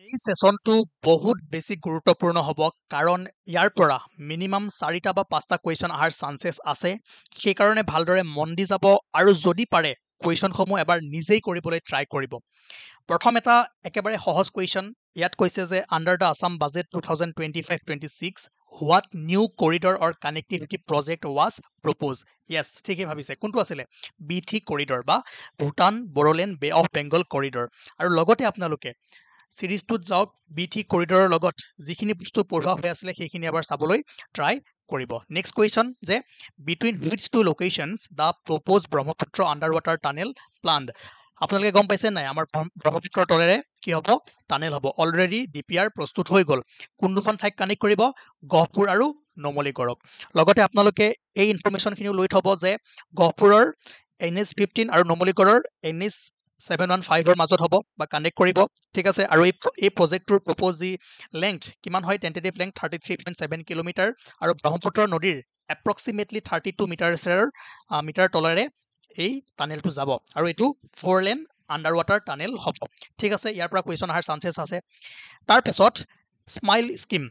এই সেশনটো বহুত বেছি গুৰুত্বপূৰ্ণ হ'ব কাৰণ ইয়াৰ পৰা মিনিমাম 4টা বা 5টা কুৱেশ্যন অহাৰ চান্সেছ আছে সেইকাৰণে ভালদৰে মন দি যাব আৰু যদি পাৰে কুৱেশ্যনসমূহ এবাৰ নিজেই কৰিবলৈ ট্ৰাই কৰিব প্ৰথম এটা একেবাৰে সহজ কুৱেশ্যন ইয়াত কৈছে যে under the Assam budget 2025-26 what new corridor or connectivity project was propose yes ঠিকেই ভাবিছে কোনটো আছিলে BT কৰিডৰ বা Bhutan Bodoland bay of Bengal corridor আৰু লগতে আপোনালোকে সিৰিজটোত যাওক BT কৰিডৰৰ লগত যিখিনি বস্তু পঢ়োৱা হৈ আছিলে সেইখিনি এবাৰ চাবলৈ ট্ৰাই কৰিব নেক্সট কুৱেশ্যন যে between which two locations the proposed Brahmaputra underwater tunnel planned আপোনালোকে গম পাইছে নাই আমাৰ ব্ৰহ্মপুত্ৰৰ তলেৰে কি হ'ব টানেল হ'ব অলৰেডি DPR প্ৰস্তুত হৈ গ'ল কোন দুখন ঠাইক কানেক্ট কৰিব গহপুৰ আৰু নুমলীগড়ক লগতে আপোনালোকে এই ইনফৰমেশ্যনখিনিও লৈ থ'ব যে গহপুৰৰ NH 15 আৰু নুমলীগড়ৰ NH 715 ৰ মাজত হ'ব বা কানেক্ট কৰিব ঠিক আছে আৰু এই প্ৰজেক্টটোৰ প্ৰপ'জ যি লেংথ কিমান হয় টেন্টেটিভ লেংথ 33.7 কিলোমিটাৰ আৰু ব্ৰহ্মপুত্ৰ নদীৰ এপ্ৰক্সিমেটলি 32 মিটাৰ তলেৰে এই টানেলটো যাব আৰু এইটো 4 লেন আণ্ডাৰ ৱাটাৰ টানেল হ'ব ঠিক আছে ইয়াৰ পৰা কুৱেশ্যন অহাৰ চান্সেছ আছে তাৰপিছত স্মাইল স্কিম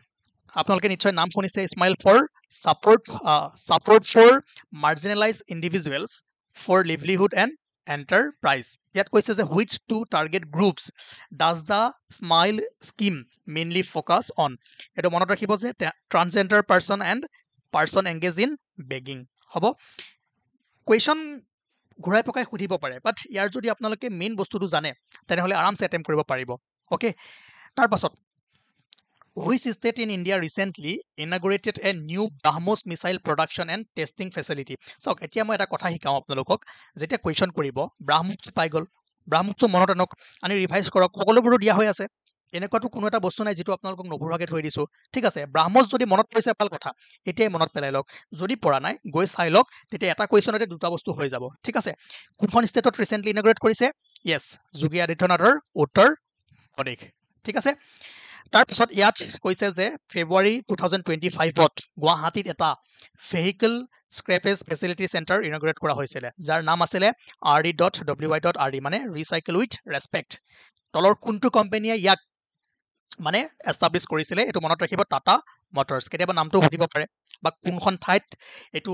আপোনালোকে নিশ্চয় নাম শুনিছে SMILE for support for marginalise individuals for livelihood and enterprise ইয়াত কৈছে যে which to target groups does the SMILE scheme mainly focus on এইটো মনত ৰাখিব যে transgender persons and persons engage in begging হ'ব কুৱেশ্যন ঘূৰাই পকাই সুধিব পাৰে বাট ইয়াৰ যদি আপোনালোকে মেইন বস্তুটো জানে তেনেহ'লে আৰামছে এটেম্প কৰিব পাৰিব অ'কে তাৰপাছত Which state in India recently inaugurated a new BrahMos missile production and testing facility? চাওক এতিয়া মই এটা কথা শিকাওঁ আপোনালোকক যেতিয়া কুৱেশ্যন কৰিব ব্ৰাহ্মছ পাই গ'ল ব্ৰাহ্মছটো মনত আনক আনি ৰিভাইজ কৰক সকলোবোৰো দিয়া হৈ আছে এনেকুৱাতো কোনো এটা বস্তু নাই যিটো আপোনালোকক নপঢ়োৱাকৈ থৈ দিছোঁ ঠিক আছে ব্ৰাহ্মছ যদি মনত পৰিছে ভাল কথা এতিয়াই মনত পেলাই লওক যদি পৰা নাই গৈ চাই লওক তেতিয়া এটা কুৱেশ্যনতে দুটা বস্তু হৈ যাব ঠিক আছে কোনখন ষ্টেটত ৰিচেণ্টলি ইনাগুৰেট কৰিছে য়েছ যোগী আদিত্যনাথৰ উত্তৰ প্ৰদেশ ঠিক আছে তাৰপিছত ইয়াত কৈছে যে ফেব্ৰুৱাৰী 2025ত গুৱাহাটীত এটা ভেহিকল স্ক্ৰেপেজ ফেচিলিটি চেণ্টাৰ ইনগ্ৰেট কৰা হৈছিলে যাৰ নাম আছিলে RD.WY.RD মানে ৰিচাইকেল উইথ ৰেছপেক্ট তলৰ কোনটো কোম্পানীয়ে ইয়াক মানে এষ্টাব্লিছ কৰিছিলে এইটো মনত ৰাখিব টাটা মটৰ্ছ কেতিয়াবা নামটো সুধিব পাৰে বা কোনখন ঠাইত এইটো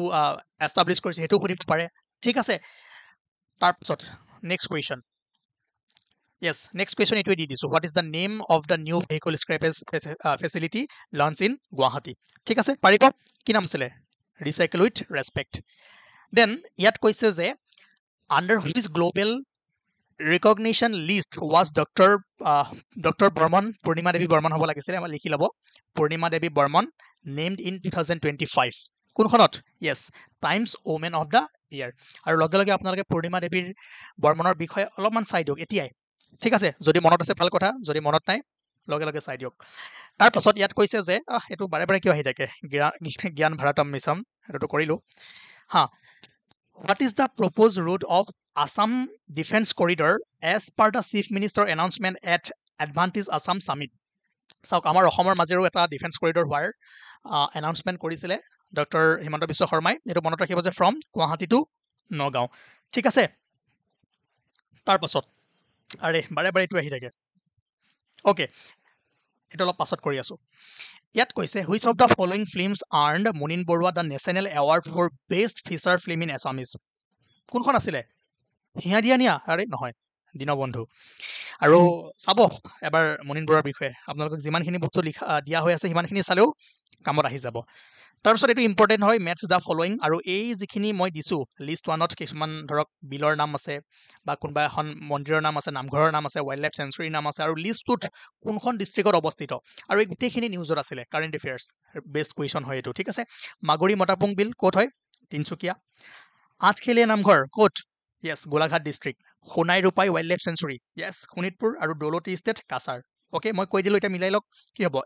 এষ্টাব্লিছ কৰিছে সেইটো সুধিব পাৰে ঠিক আছে তাৰপিছত next question Yes, next question it will be this. What is the name of the new vehicle scrappage facility launched in Guwahati? ঠিক আছে পাৰিব কি নাম আছিলে ৰিচাইকেল উইথ ৰেছপেক্ট দেন ইয়াত কৈছে যে under which global recognition list was doctor Barman Purnima Devi Barman হ'ব লাগিছিলে আমাৰ লিখি ল'ব পূৰ্ণিমা দেৱী বৰ্মন নেমড ইন 2025 কোনখনত yes Time's women of the year আৰু লগে লগে আপোনালোকে পূৰ্ণিমা দেৱীৰ বৰ্মনৰ বিষয়ে অলপমান চাই দিয়ক এতিয়াই ঠিক আছে যদি মনত আছে ভাল কথা যদি মনত নাই লগে লগে চাই দিয়ক তাৰপাছত ইয়াত কৈছে যে এইটো বাৰে বাৰে কিয় আহি থাকে জ্ঞান ভাৰতম মিছন এইটো কৰিলোঁ হা what is the proposed route of Assam defence corridor as per the chief minister announcement at advantage Assam summit চাওক আমাৰ অসমৰ মাজেৰেও এটা ডিফেন্স কৰিডৰ হোৱাৰ এনাউন্সমেণ্ট কৰিছিলে ডক্টৰ হিমন্ত বিশ্ব শৰ্মাই এইটো মনত ৰাখিব যে ফ্ৰম গুৱাহাটী টু নগাঁও ঠিক আছে তাৰপাছত আৰে বাৰে বাৰে এইটো আহি থাকে অ'কে এইটো অলপ পাছত কৰি আছোঁ ইয়াত কৈছে which of the following films earned Munin Barua the national award for best feature film in Assamese কোনখন আছিলে হিয়া দিয়া নিয়া আৰে নহয় দীনবন্ধু আৰু চাব এবাৰ মুনীন বৰুৱাৰ বিষয়ে আপোনালোকক যিমানখিনি বস্তু দিয়া হৈ আছে সিমানখিনি চালেও কামত আহি যাব তাৰপিছত এইটো ইম্পৰ্টেণ্ট হয় মেথছ দ্য ফলোয়িং আৰু এই যিখিনি মই দিছোঁ লিষ্ট ওৱানত কিছুমান ধৰক বিলৰ নাম আছে বা কোনোবা এখন মন্দিৰৰ নাম আছে নামঘৰৰ নাম আছে ৱাইল্ড লাইফ চেঞ্চুৰীৰ নাম আছে আৰু লিষ্টটোত কোনখন ডিষ্ট্ৰিক্টত অৱস্থিত আৰু এই গোটেইখিনি নিউজত আছিলে কাৰেণ্ট এফেয়াৰ্ছ বেষ্ট কুৱেশ্যন হয় এইটো ঠিক আছে মাগুৰী মটাপুং বিল ক'ত হয় তিনিচুকীয়া আঠখেলীয়া নামঘৰ ক'ত য়েছ Golaghat district Sonai Rupai wild life century য়েছ শোণিতপুৰ আৰু দৌলতি ষ্টেট কাছাৰ অ'কে মই কৈ দিলোঁ এতিয়া মিলাই লওক কি হ'ব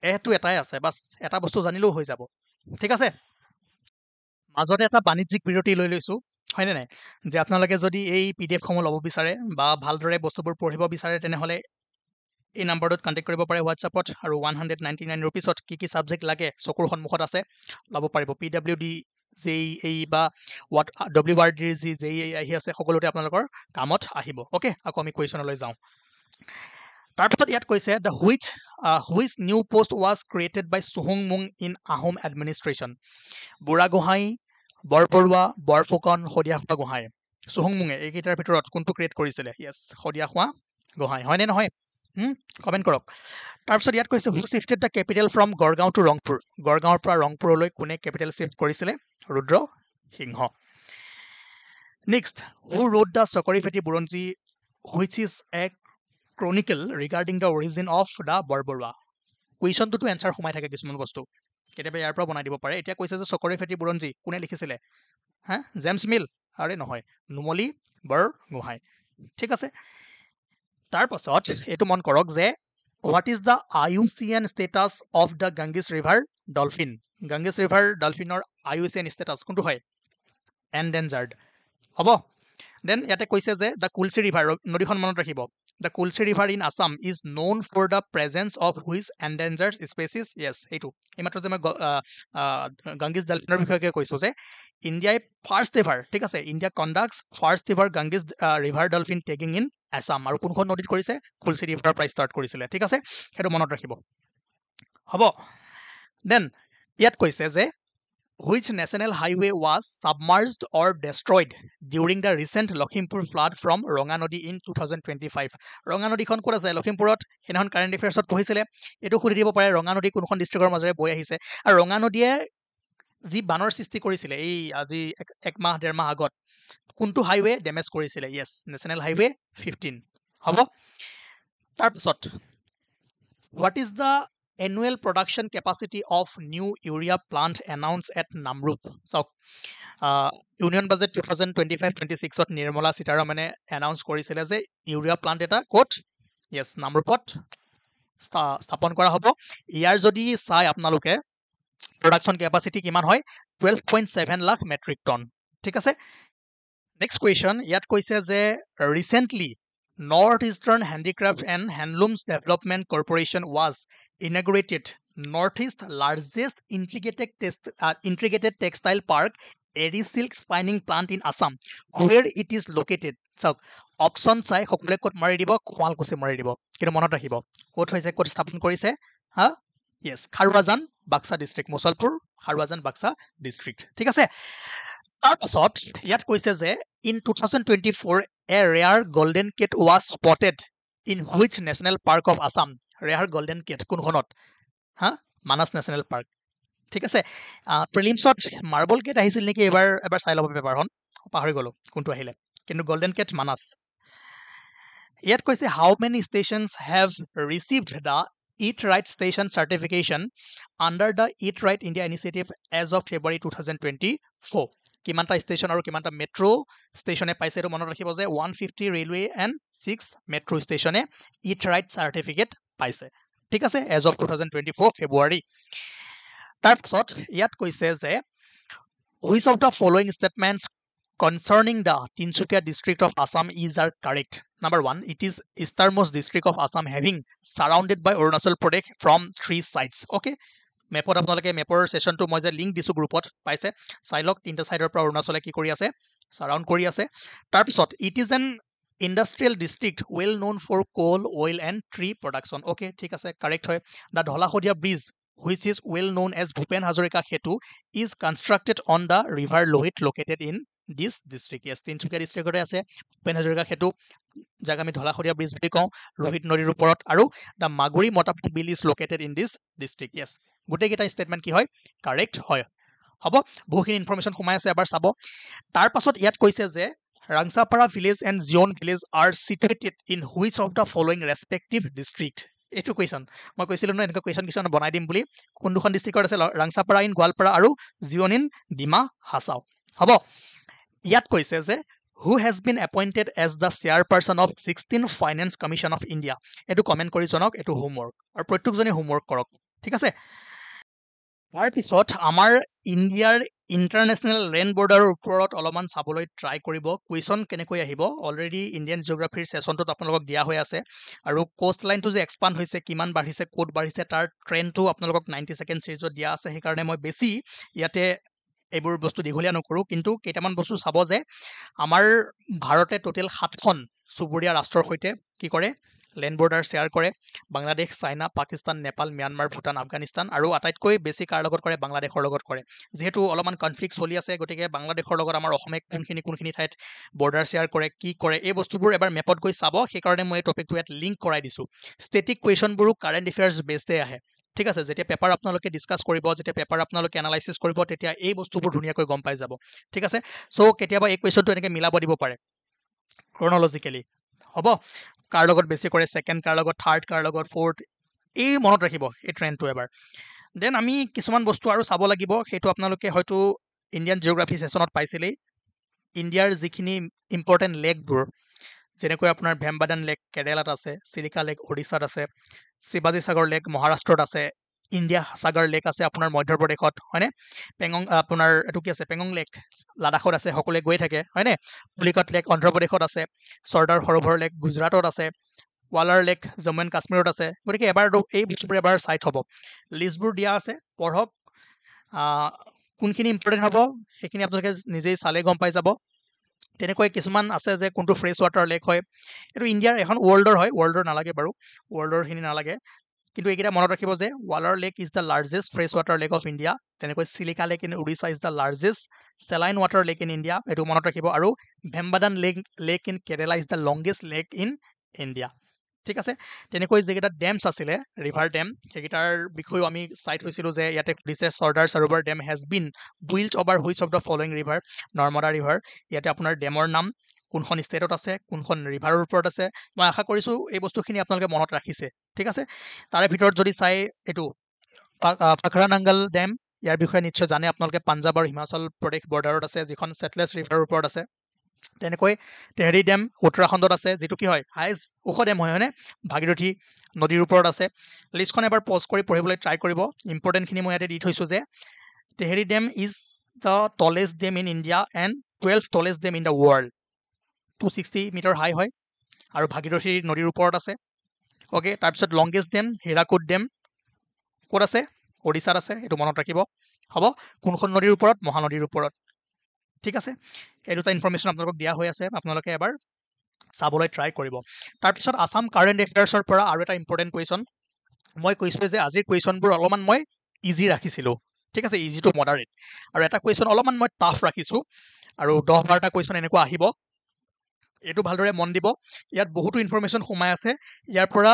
এটো এটাই আছে বাছ এটা বস্তু জানিলেও হৈ যাব ঠিক আছে মাজতে এটা বাণিজ্যিক বিৰতি লৈ লৈছোঁ হয়নে নাই যে আপোনালোকে যদি এই PDF-সমূহ ল'ব বিচাৰে বা ভালদৰে বস্তুবোৰ পঢ়িব বিচাৰে তেনেহ'লে এই নাম্বাৰটোত কণ্টেক্ট কৰিব পাৰে হোৱাটছআপত আৰু 199 ৰুপিছত কি কি ছাবজেক্ট লাগে চকুৰ সন্মুখত আছে ল'ব পাৰিব PWD JEE বা WRD যি JEE আহি আছে সকলোতে আপোনালোকৰ কামত আহিব অ'কে আকৌ আমি কুৱেশ্যনলৈ যাওঁ তাৰপিছত ইয়াত কৈছে the which new post was created by Suhungmung in Ahom administration বুঢ়া গোহাঁই বৰবৰুৱা বৰফুকন শদিয়াখোৱা গোহাঁই চুহুংমুঙে এইকেইটাৰ ভিতৰত কোনটো ক্ৰিয়েট কৰিছিলে য়েছ শদিয়াখোৱা গোহাঁই হয়নে নহয় কমেণ্ট কৰক তাৰপিছত ইয়াত কৈছে who shifted the capital from Gargaon to Rangpur গড়গাঁৱৰ পৰা ৰংপুৰলৈ কোনে কেপিটেল শিফ্ট কৰিছিলে Rudra Singha next who read the Chakori Pheti Buranji which is a chronicle regarding the origin of the Borbarua কুৱেশ্যনটোতো এনচাৰ সোমাই থাকে কিছুমান বস্তু কেতিয়াবা ইয়াৰ পৰা বনাই দিব পাৰে এতিয়া কৈছে যে চকৰি ফেটি বুৰঞ্জী কোনে লিখিছিলে হা জেমছ মিল আৰে নহয় নুমলী বৰগোহাঁই ঠিক আছে তাৰপাছত এইটো মন কৰক যে what is the IUCN status of the Ganges river dolphin Ganges river ডলফিনৰ IUCN ষ্টেটাছ কোনটো হয় এনডেঞ্জাৰ্ড হ'ব দেন ইয়াতে কৈছে যে দ্য কুলচি ৰিভাৰ নদীখন মনত ৰাখিব the Kulsi river in Assam is known for the presence of which endangered species yes এইটো এইমাত্ৰ যে মই গাংগেছ ডলফিনৰ বিষয়ে কৈছোঁ যে ইণ্ডিয়াই ফাৰ্ষ্ট এভাৰ ঠিক আছে India conducts first ever Ganges river dolphin tagging in Assam আৰু কোনখন নদীত কৰিছে কুলচি ৰিভাৰৰ পৰা ষ্টাৰ্ট কৰিছিলে ঠিক আছে সেইটো মনত ৰাখিব হ'ব দেন ইয়াত কৈছে যে which national highway was submerged or destroyed during the recent Lakhimpur flood from Ranga Nodi in 2025 Ranga Nodi খন ক'ত আছে লখিমপুৰত সেইদিনাখন কাৰেণ্ট এফেয়াৰ্ছত পঢ়িছিলে এইটো সুধি দিব পাৰে ৰঙা নদী কোনখন ডিষ্ট্ৰিক্টৰ মাজেৰে বৈ আহিছে আৰু ৰঙা নদীয়ে যি বানৰ সৃষ্টি কৰিছিলে এই আজি এক মাহ ডেৰ মাহ আগত কোনটো হাইৱে ডেমেজ কৰিছিলে য়েছ নেশ্যনেল হাইৱে 15 হ'ব তাৰপিছত what is the annual production capacity of new urea plant announced at Namrup চাওক ইউনিয়ন বাজেট 2025-26 ত নিৰ্মলা সীতাৰমণে এনাউন্স কৰিছিলে যে ইউৰিয়া প্লান্ট এটা ক'ত য়েছ নামৰূপত স্থাপন কৰা হ'ব ইয়াৰ যদি চাই আপোনালোকে প্ৰডাকশ্যন কেপাচিটি কিমান হয় 12.7 লাখ মেট্ৰিক টন ঠিক আছে নেক্সট কুৱেশ্যন ইয়াত কৈছে যে recently North Eastern Handicraft and Handlooms Development Corporation was inaugurated Northeast largest integrated textile park Eri Silk Spinning Plant in Assam where it is located চাওক option চাই সকলোৱে ক'ত মাৰি দিব শুৱালকুছি মাৰি দিব কিন্তু মনত ৰাখিব ক'ত হৈছে ক'ত স্থাপন কৰিছে হা য়েছ খাৰুৱাজান বাক্সা ডিষ্ট্ৰিক্ট মুছলপুৰ খাৰুৱাজান বাক্সা ডিষ্ট্ৰিক্ট ঠিক আছে তাৰপাছত ইয়াত কৈছে যে in 2024 a rare golden cat was spotted in which national park of Assam rare golden cat কোনখনত হা মানস নেশ্যনেল পাৰ্ক ঠিক আছে প্ৰিলিমছত মাৰ্বল কেট আহিছিল নেকি এবাৰ চাই ল'ব পেপাৰখন পাহৰি গ'লো কোনটো আহিলে কিন্তু গোল্ডেন কেট মানস ইয়াত কৈছে how many stations have received the Eat Right Station certification under the Eat Right India initiative as of February 2024 কিমানটা ষ্টেচন আৰু কিমানটা মেট্ৰ' ষ্টেচনে পাইছে এইটো মনত ৰাখিব যে 150 ৰেলৱে এণ্ড 6 মেট্ৰ' ষ্টেচনে ইট ৰাইট চাৰ্টিফিকেট পাইছে ঠিক আছে এজ অফ 2024 ফেব্ৰুৱাৰী তাৰপিছত ইয়াত কৈছে যে which of the following statements concerning the Tinsukia district of Assam is are correct. Number 1, it is easternmost district of Assam having surrounded by Arunachal Pradesh from 3 sides. Okay. মেপত আপোনালোকে মেপৰ সেশনটো মই যে link দিছো গ্ৰুপত পাইছে চাইলক তিনটা সাইডৰ পৰা অৰুণাচলে কি কৰি আছে সাৰাউণ্ড কৰি আছে তাৰপিছত it is an industrial district well known for coal oil and tree production okay ঠিক আছে কাৰেক্ট হয় the Dhola Sadiya bridge which is well known as Bhupen Hazarika Setu is constructed on the river Lohit located in this district. Yes, Tinsukia district আছে Bhupen Hazarika Setu জাগা আমি ঢলাশদিয়া bridge বুলি কওঁ লোহিত নদীৰ ওপৰত আৰু the Maguri Motapur Bill is located in this district. Yes, গোটেইকেইটা statement কি হয় কাৰেক্ট হয় হ'ব বহুখিনি ইনফৰমেশ্যন সোমাই আছে এবাৰ চাব তাৰ পাছত ইয়াত কৈছে যে Rangchapara village and Jion village are situated in which of the following respective district এইটো কুৱেশ্যন মই কৈছিলোঁ ন এনেকুৱা কুৱেশ্যন কিছুমান বনাই দিম বুলি কোন দুখন ডিষ্ট্ৰিক্টত আছে ৰাংচাপাৰা ইন গোৱালপাৰা আৰু জিয়ন ইন ডিমা হাছাও হ'ব ইয়াত কৈছে যে who has been appointed as the chairperson of 16th Finance Commission of India এইটো কমেণ্ট কৰি জনাওক এইটো হোমৱৰ্ক আৰু প্ৰত্যেকজনে হোমৱৰ্ক কৰক ঠিক আছে তাৰপিছত আমাৰ ইণ্ডিয়াৰ ইণ্টাৰনেশ্যনেল লেণ্ড বৰ্ডাৰৰ ওপৰত অলপমান চাবলৈ ট্ৰাই কৰিব কুৱেশ্যন কেনেকৈ আহিব অলৰেডি ইণ্ডিয়ান জিঅ'গ্ৰাফিৰ ছেশ্যনটোত আপোনালোকক দিয়া হৈ আছে আৰু কোষ্ট লাইনটো যে এক্সপাণ্ড হৈছে কিমান বাঢ়িছে ক'ত বাঢ়িছে তাৰ ট্ৰেণ্ডটো আপোনালোকক 90 ছেকেণ্ড ছিৰিজত দিয়া আছে সেইকাৰণে মই বেছি ইয়াতে এইবোৰ বস্তু দীঘলীয়া নকৰোঁ, কিন্তু কেইটামান বস্তু চাব যে আমাৰ ভাৰতে টোটেল 7খন চুবুৰীয়া ৰাষ্ট্ৰৰ সৈতে কি কৰে, লেণ্ড বৰ্ডাৰ শ্বেয়াৰ কৰে। বাংলাদেশ, চাইনা, পাকিস্তান, নেপাল, ম্যানমাৰ, ভূটান, আফগানিস্তান, আৰু আটাইতকৈ বেছি কাৰ লগত কৰে, বাংলাদেশৰ লগত কৰে। যিহেতু অলপমান কনফ্লিক্ট চলি আছে, গতিকে বাংলাদেশৰ লগত আমাৰ অসমে কোনখিনি ঠাইত বৰ্ডাৰ শ্বেয়াৰ কৰে, কি কৰে, এই বস্তুবোৰ এবাৰ মেপত গৈ চাব। সেইকাৰণে মই এই টপিকটো ইয়াত লিংক কৰাই দিছোঁ। ষ্টেটিক কুৱেশ্যনবোৰো কাৰেণ্ট এফেয়াৰ্ছ বেছডে আহে। ঠিক আছে, যেতিয়া পেপাৰ আপোনালোকে ডিছকাছ কৰিব, যেতিয়া পেপাৰ আপোনালোকে এনালাইচিছ কৰিব, তেতিয়া এই বস্তুবোৰ ধুনীয়াকৈ গম পাই যাব। ঠিক আছে, চ' কেতিয়াবা এই কুৱেশ্যনটো এনেকৈ মিলাব দিব পাৰে ক্ৰনলজিকেলি, হ'ব, কাৰ লগত বেছি কৰে, ছেকেণ্ড কাৰ লগত, থাৰ্ড কাৰ লগত, ফ'ৰ্থ, এই মনত ৰাখিব এই ট্ৰেণ্ডটো এবাৰ। দেন আমি কিছুমান বস্তু আৰু চাব লাগিব, সেইটো আপোনালোকে হয়তো ইণ্ডিয়ান জিঅ'গ্ৰাফী ছেশ্যনত পাইছিলেই। ইণ্ডিয়াৰ যিখিনি ইম্পৰ্টেণ্ট লেকবোৰ, যেনেকৈ আপোনাৰ ভেম্বাদান লেক কেৰেলাত আছে, চিলিকা লেক উৰিষ্যাত আছে, শিৱাজী সাগৰ লেক মহাৰাষ্ট্ৰত আছে, ইণ্ডিয়া সাগৰ লেক আছে আপোনাৰ মধ্যপ্ৰদেশত, হয়নে, পেঙং আপোনাৰ এইটো কি আছে, পেঙং লেক লাডাখত আছে, সকলোৱে গৈ থাকে, হয়নে, পুলিকট লেক অন্ধ্ৰপ্ৰদেশত আছে, চৰ্দাৰ সৰোবৰ লেক গুজৰাটত আছে, ৱালাৰ লেক জম্মু এণ্ড কাশ্মীৰত আছে। গতিকে এবাৰ এই বস্তুবোৰ এবাৰ চাই থ'ব, লিষ্টবোৰ দিয়া আছে, পঢ়ক, কোনখিনি ইম্পৰ্টেণ্ট হ'ব সেইখিনি আপোনালোকে নিজেই চালে গম পাই যাব। তেনেকৈ কিছুমান আছে যে কোনটো ফ্ৰেছ ৱাটাৰ লেক হয়, এইটো ইণ্ডিয়াৰ এখন ৱৰ্ল্ডৰ হয়, ৱৰ্ল্ডৰ নালাগে বাৰু, ৱৰ্ল্ডৰখিনি নালাগে, কিন্তু এইকেইটা মনত ৰাখিব যে Wular lake is the largest fresh water lake of India. তেনেকৈ Chilika lake in Orissa is the largest saline water lake in India, এইটো মনত ৰাখিব। আৰু Vembanad lake in Kerala is the longest lake in India. ঠিক আছে, তেনেকৈ যিকেইটা ডেমছ আছিলে ৰিভাৰ ডেম, সেইকেইটাৰ বিষয়েও আমি চাই থৈছিলোঁ যে ইয়াতে সুধিছে Sardar Sarovar dam has been built over which of the following river, Narmada river. ইয়াতে আপোনাৰ ডেমৰ নাম, কোনখন ষ্টেটত আছে, কোনখন ৰিভাৰৰ ওপৰত আছে। মই আশা কৰিছোঁ এই বস্তুখিনি আপোনালোকে মনত ৰাখিছে। ঠিক আছে, তাৰে ভিতৰত যদি চাই এইটো পাখৰা নাংগল ডেম, ইয়াৰ বিষয়ে নিশ্চয় জানে আপোনালোকে, পাঞ্জাৱ আৰু হিমাচল প্ৰদেশ বৰ্ডাৰত আছে, যিখন ছেটলেছ ৰিভাৰৰ ওপৰত আছে। তেনেকৈ তেহৰী ডেম উত্তৰাখণ্ডত আছে, যিটো কি হয় হাইষ্ট ওখ ডেম হয়, হয়নে, ভাগীৰথী নদীৰ ওপৰত আছে। লিষ্টখন এবাৰ পজ কৰি পঢ়িবলৈ ট্ৰাই কৰিব, ইম্পৰ্টেণ্টখিনি মই ইয়াতে দি থৈছোঁ যে Tehri dam is the tallest dam in India and 12th tallest dam in the world, 260 metre high হয় আৰু ভাগীৰথী নদীৰ ওপৰত আছে। অ'কে, তাৰপিছত লংগেষ্ট ডেম হীৰাকুদ ডেম ক'ত আছে, ওড়িশাত আছে, এইটো মনত ৰাখিব, হ'ব, কোনখন নদীৰ ওপৰত, মহানদীৰ ওপৰত। ঠিক আছে, এই দুটা ইনফৰ্মেশ্যন আপোনালোকক দিয়া হৈ আছে, আপোনালোকে এবাৰ চাবলৈ ট্ৰাই কৰিব। তাৰপিছত আছাম কাৰেণ্ট এফেয়াৰ্ছৰ পৰা আৰু এটা ইম্পৰ্টেণ্ট কুৱেশ্যন, মই কৈছোঁ যে আজিৰ কুৱেশ্যনবোৰ অলপমান মই ইজি ৰাখিছিলোঁ। ঠিক আছে, ইজি টু মডাৰেট, আৰু এটা কুৱেশ্যন অলপমান মই টাফ ৰাখিছোঁ, আৰু 10-12টা কুৱেশ্যন এনেকুৱা আহিব। এইটো ভালদৰে মন দিব, ইয়াত বহুতো ইনফৰ্মেশ্যন সোমাই আছে, ইয়াৰ পৰা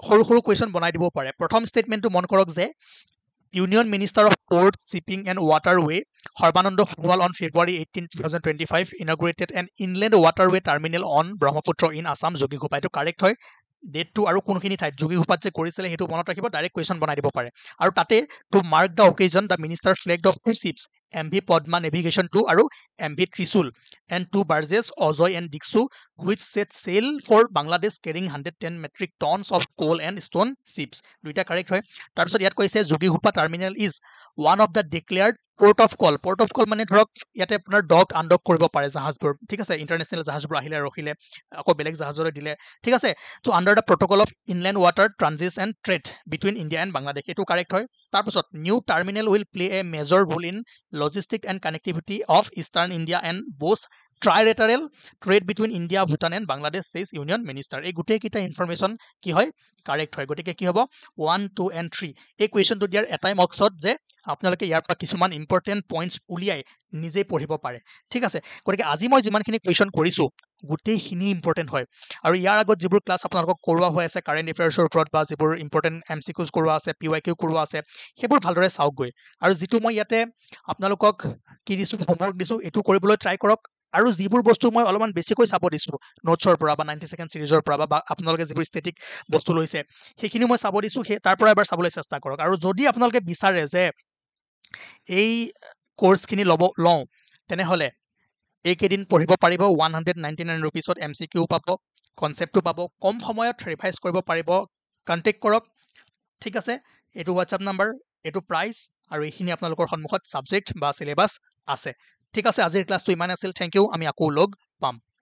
সৰু সৰু কুৱেশ্যন বনাই দিব পাৰে। প্ৰথম ষ্টেটমেণ্টটো মন কৰক যে union minister of port, shipping and waterway Sarbananda Sonowal on February 18, 2025 inaugurated an inland waterway terminal on Brahmaputra in Assam, Jogighopa. এইটো কাৰেক্ট হয়, ডেটটো আৰু কোনখিনি ঠাইত যোগীঘোপাত যে কৰিছিলে সেইটো মনত ৰাখিব, ডাইৰেক্ট কুৱেশ্যন বনাই দিব পাৰে। আৰু তাতে to mark the occasion the minister flagged off 2 ships, MV Padma navigation 2 আৰু MV Trishul, and 2 barges Ajay and Diksu, which set sail for Bangladesh carrying 110 metric tons of coal and stone ships। দুইটা কাৰেক্ট হয়। তাৰপিছত ইয়াত কৈছে Jogighopa terminal is one of the declared port of call. Port of call মানে ধৰক ইয়াতে আপোনাৰ ডক আনডক কৰিব পাৰে জাহাজবোৰ। ঠিক আছে, ইণ্টাৰনেশ্যনেল জাহাজবোৰ আহিলে ৰখিলে আকৌ বেলেগ জাহাজলৈ দিলে। ঠিক আছে, so' under the protocol of inland water transit and trade between India and Bangladesh, এইটো কাৰেক্ট হয়। তাৰপিছত new terminal will play a major role in logistic and connectivity of eastern India and both trilateral trade between India, Bhutan and Bangladesh, says union minister. এই গোটেইকেইটা information কি হয়, correct হয়। গতিকে কি হ'ব 1, 2 and 3। এই কুৱেশ্যনটো দিয়াৰ এটাই মকচদ যে আপোনালোকে ইয়াৰ পৰা কিছুমান ইম্পৰ্টেণ্ট পইণ্টছ উলিয়াই নিজেই পঢ়িব পাৰে। ঠিক আছে, গতিকে আজি মই যিমানখিনি কুৱেশ্যন কৰিছোঁ গোটেইখিনি ইম্পৰ্টেণ্ট হয়। আৰু ইয়াৰ আগত যিবোৰ ক্লাছ আপোনালোকক কৰোৱা হৈ আছে কাৰেণ্ট এফেয়াৰ্ছৰ ওপৰত, বা যিবোৰ ইম্পৰ্টেণ্ট MCQs কৰোৱা আছে, PYQ কৰোৱা আছে, সেইবোৰ ভালদৰে চাওকগৈ। আৰু যিটো মই ইয়াতে আপোনালোকক কি দিছোঁ, হোমৱৰ্ক দিছোঁ, এইটো কৰিবলৈ ট্ৰাই কৰক। আৰু যিবোৰ বস্তু মই অলপমান বেছিকৈ চাব দিছোঁ নোটছৰ পৰা বা 90 ছেকেণ্ড ছিৰিজৰ পৰা, বা আপোনালোকে যিবোৰ ষ্টেটিক বস্তু লৈছে সেইখিনিও মই চাব দিছোঁ, সেই তাৰ পৰা এবাৰ চাবলৈ চেষ্টা কৰক। আৰু যদি আপোনালোকে বিচাৰে যে এই কোৰ্চখিনি লওঁ, তেনেহ'লে এইকেইদিন পঢ়িব পাৰিব, 199 ৰুপিছত MCQ পাব, কনচেপ্টটো পাব, কম সময়ত ৰিভাইজ কৰিব পাৰিব। কণ্টেক্ট কৰক। ঠিক আছে, এইটো হোৱাটছআপ নাম্বাৰ, এইটো প্ৰাইচ, আৰু এইখিনি আপোনালোকৰ সন্মুখত ছাবজেক্ট বা চিলেবাছ আছে। ঠিক আছে, আজিৰ ক্লাছটো ইমান আছিল। থেংক ইউ, আমি আকৌ লগ পাম।